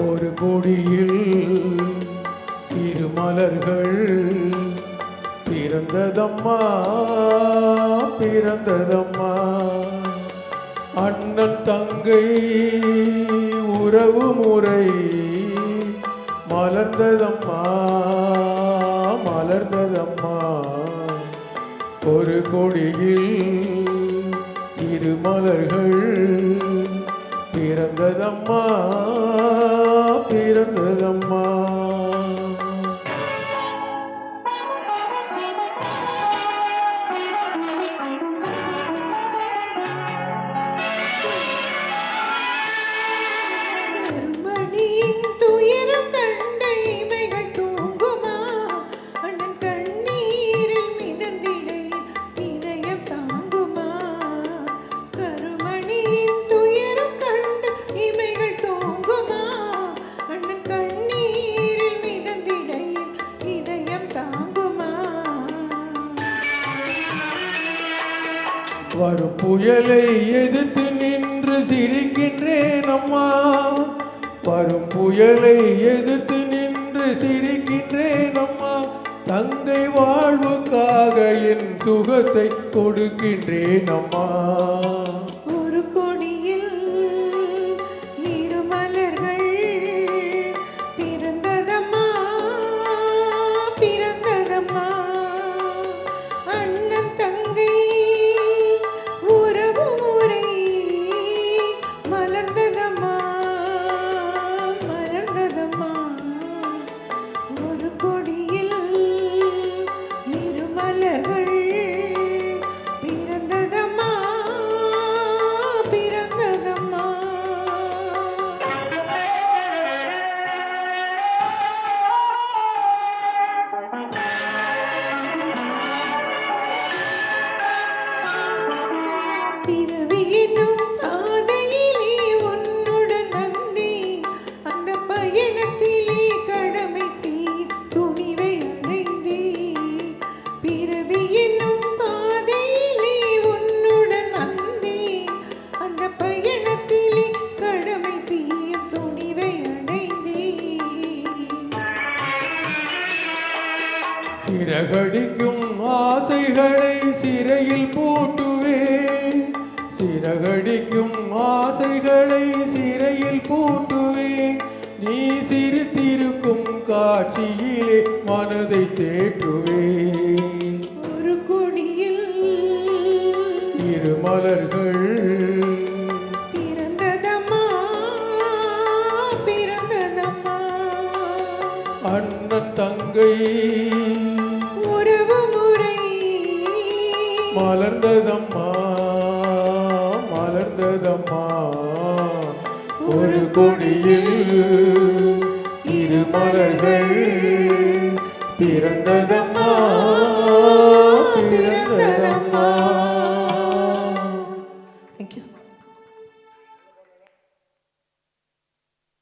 ஒரு கொடியில் இரு மலர்கள் பிறந்ததம்மா பிறந்ததம்மா. அண்ணன் தங்கை உறவு முறை மலர்ந்ததம்மா மலர்ந்ததம்மா. ஒரு கொடியில் இரு மலர்கள் பிறந்ததம்மா பிறந்ததம்மா. வரும் புயலை எதிர்த்து நின்று சிரிக்கின்றேன் அம்மா. வரும் புயலை எதிர்த்து நின்று சிரிக்கின்றேன் அம்மா. தங்கை வாழ்வுக்காக என் சுகத்தை கொடுக்கின்றேன் அம்மா. ஒரு கொடியில் இரு மலர்கள் பிறந்ததம்மா பிறந்ததம்மா. அண்ணன் தங்கை உறவு முறை மலர்ந்ததம்மா மலர்ந்ததம்மா. ஒரு கொடியில் இரு மலர்கள் பிறந்ததம்மா பிறந்ததம்மா. பிறவி என்னும் பாதையிலே உன்னுடன் வந்தேன். அந்த பயணத்திலே கடமை செய் துணிவை அடைந்தேன். பிறவி என்னும் பாதையிலே உன்னுடன் வந்தேன். அந்த பயணத்திலே கடமை செய்யும் துணிவை அடைந்தேன். சிறகடிக்கும் ஆசைகளை சிறையில் பூட்டுவேன். சிறகடிக்கும் ஆசைகளை சிறையில் பூட்டுவேன். நீ சிரித்திருக்கும் காட்சியிலே மனதை தேற்றுவேன். ஒரு கொடியில் இரு மலர்கள் பிறந்ததம்மா பிறந்ததம்மா. அண்ணன் தங்கை உறவு முறை மலர்ந்ததம்மா மலர்ந்ததம்மா. ஒரு கொடியில் இரு மலர்கள் பிறந்ததம்மா